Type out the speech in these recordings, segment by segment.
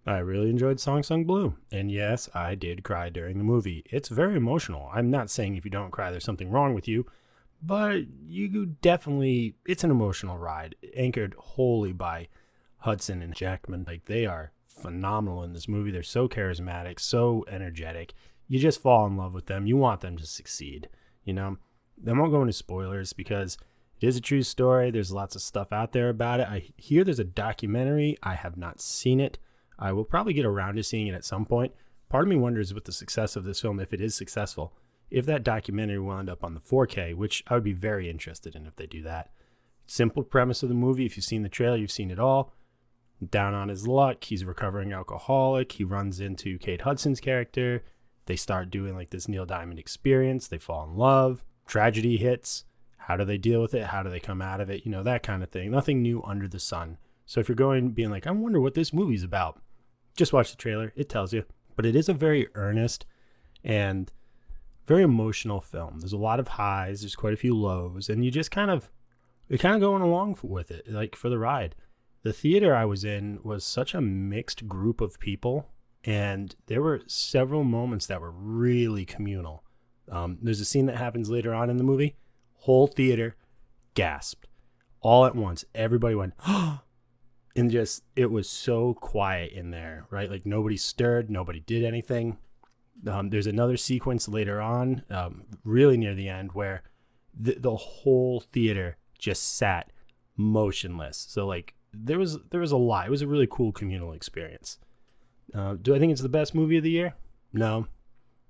I really enjoyed Song Sung Blue. And yes, I did cry during the movie. It's very emotional. I'm not saying if you don't cry, there's something wrong with you, but you definitely, it's an emotional ride, anchored wholly by Hudson and Jackman. Like, they are phenomenal in this movie. They're so charismatic, so energetic. You just fall in love with them. You want them to succeed, you know? I won't go into spoilers because it is a true story. There's lots of stuff out there about it. I hear there's a documentary. I have not seen it. I will probably get around to seeing it at some point. Part of me wonders with the success of this film, if it is successful, if that documentary will end up on the 4K, which I would be very interested in if they do that. Simple premise of the movie. If you've seen the trailer, you've seen it all. Down on his luck, he's a recovering alcoholic. He runs into Kate Hudson's character. They start doing like this Neil Diamond experience. They fall in love. Tragedy hits. How do they deal with it? How do they come out of it? You know, that kind of thing. Nothing new under the sun. So if you're going being like, I wonder what this movie's about, just watch the trailer. It tells you. But it is a very earnest and very emotional film. There's a lot of highs. There's quite a few lows. And you're kind of going along with it, like for the ride. The theater I was in was such a mixed group of people. And there were several moments that were really communal. There's a scene that happens later on in the movie. Whole theater gasped all at once. Everybody went, oh, and just, it was so quiet in there, right? Like nobody stirred, nobody did anything. There's another sequence later on, really near the end, where the whole theater just sat motionless. So like there was a lot. It was a really cool communal experience. Do I think it's the best movie of the year? No.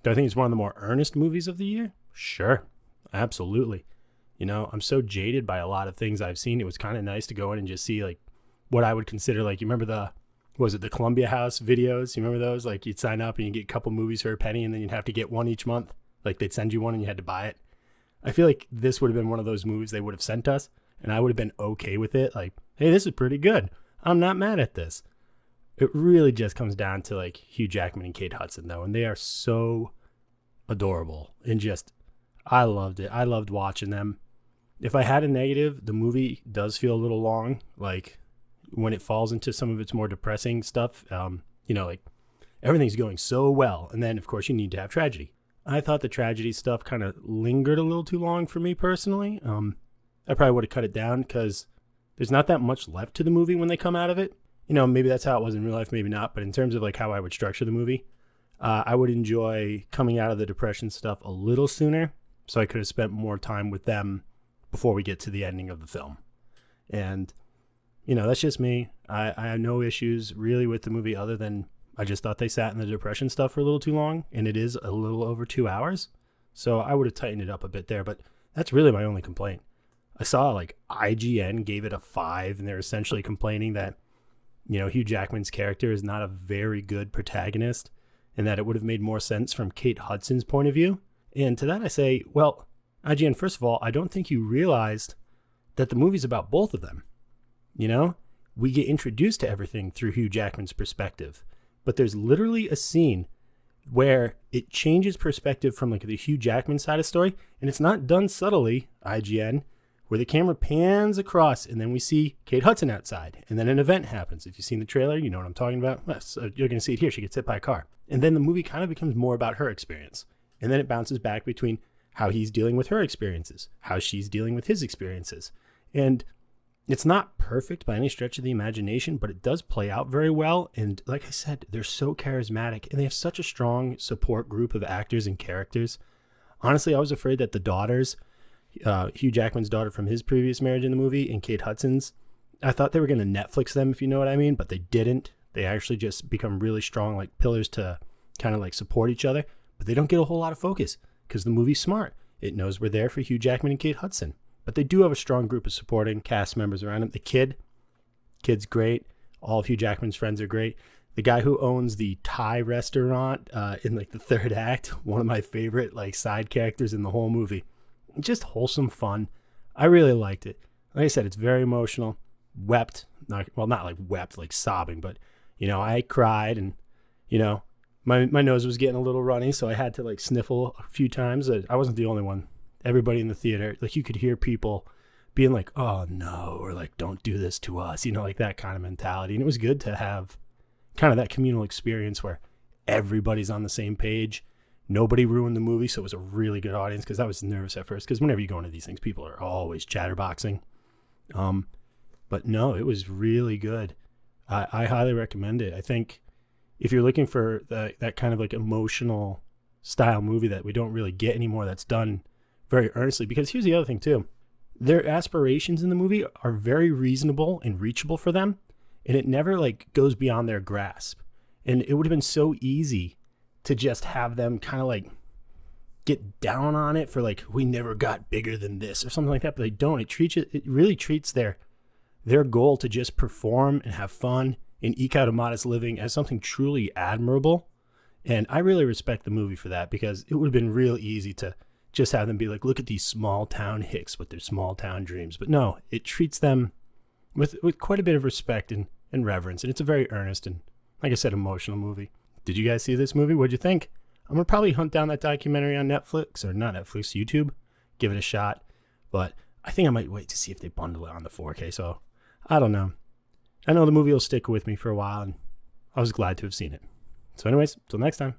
Do I think it's one of the more earnest movies of the year? Sure. Absolutely. You know, I'm so jaded by a lot of things I've seen. It was kind of nice to go in and just see like what I would consider, like, you remember the Columbia House videos? You remember those? Like you'd sign up and you'd get a couple movies for a penny and then you'd have to get one each month. Like they'd send you one and you had to buy it. I feel like this would have been one of those movies they would have sent us and I would have been okay with it. Like, hey, this is pretty good. I'm not mad at this. It really just comes down to like Hugh Jackman and Kate Hudson though. And they are so adorable and just, I loved it. I loved watching them. If I had a negative, the movie does feel a little long. Like when it falls into some of its more depressing stuff, you know, like everything's going so well. And then of course you need to have tragedy. I thought the tragedy stuff kind of lingered a little too long for me personally. I probably would have cut it down because there's not that much left to the movie when they come out of it. You know, maybe that's how it was in real life, maybe not. But in terms of like how I would structure the movie, I would enjoy coming out of the depression stuff a little sooner. So I could have spent more time with them before we get to the ending of the film. And, you know, that's just me. I have no issues really with the movie other than I just thought they sat in the depression stuff for a little too long. And it is a little over 2 hours. So I would have tightened it up a bit there. But that's really my only complaint. I saw like IGN gave it a 5 and they're essentially complaining that, you know, Hugh Jackman's character is not a very good protagonist and that it would have made more sense from Kate Hudson's point of view. And to that I say, well, IGN, first of all, I don't think you realized that the movie's about both of them. You know, we get introduced to everything through Hugh Jackman's perspective, but there's literally a scene where it changes perspective from like the Hugh Jackman side of the story. And it's not done subtly, IGN, where the camera pans across and then we see Kate Hudson outside and then an event happens. If you've seen the trailer, you know what I'm talking about. So you're going to see it here. She gets hit by a car. And then the movie kind of becomes more about her experience. And then it bounces back between how he's dealing with her experiences, how she's dealing with his experiences. And it's not perfect by any stretch of the imagination, but it does play out very well. And like I said, they're so charismatic and they have such a strong support group of actors and characters. Honestly, I was afraid that the daughters, Hugh Jackman's daughter from his previous marriage in the movie and Kate Hudson's, I thought they were going to Netflix them, if you know what I mean, but they didn't. They actually just become really strong, like pillars to kind of like support each other, but they don't get a whole lot of focus because the movie's smart. It knows we're there for Hugh Jackman and Kate Hudson, but they do have a strong group of supporting cast members around him. The kid's great. All of Hugh Jackman's friends are great. The guy who owns the Thai restaurant in like the third act, one of my favorite like side characters in the whole movie. Just wholesome fun. I really liked it. Like I said, it's very emotional. Wept, not like wept, like sobbing, but you know, I cried and you know, my nose was getting a little runny, so I had to like sniffle a few times. I wasn't the only one. Everybody in the theater, like you could hear people being like, "Oh no," or like, "Don't do this to us," you know, like that kind of mentality. And it was good to kind of that communal experience where everybody's on the same page. Nobody ruined the movie, so it was a really good audience, because I was nervous at first, because whenever you go into these things, people are always chatterboxing. But no, it was really good. I highly recommend it. I think if you're looking for that kind of like emotional style movie that we don't really get anymore, that's done very earnestly, because here's the other thing too. Their aspirations in the movie are very reasonable and reachable for them, and it never like goes beyond their grasp. And it would have been so easy to just have them kind of like get down on it for like, we never got bigger than this or something like that, but they don't. It really treats their goal to just perform and have fun and eke out a modest living as something truly admirable. And I really respect the movie for that, because it would have been real easy to just have them be like, look at these small town hicks with their small town dreams. But no, it treats them with quite a bit of respect and reverence. And it's a very earnest and, like I said, emotional movie. Did you guys see this movie? What'd you think? I'm going to probably hunt down that documentary on Netflix, or not Netflix, YouTube, give it a shot. But I think I might wait to see if they bundle it on the 4K. So I don't know. I know the movie will stick with me for a while, and I was glad to have seen it. So anyways, till next time.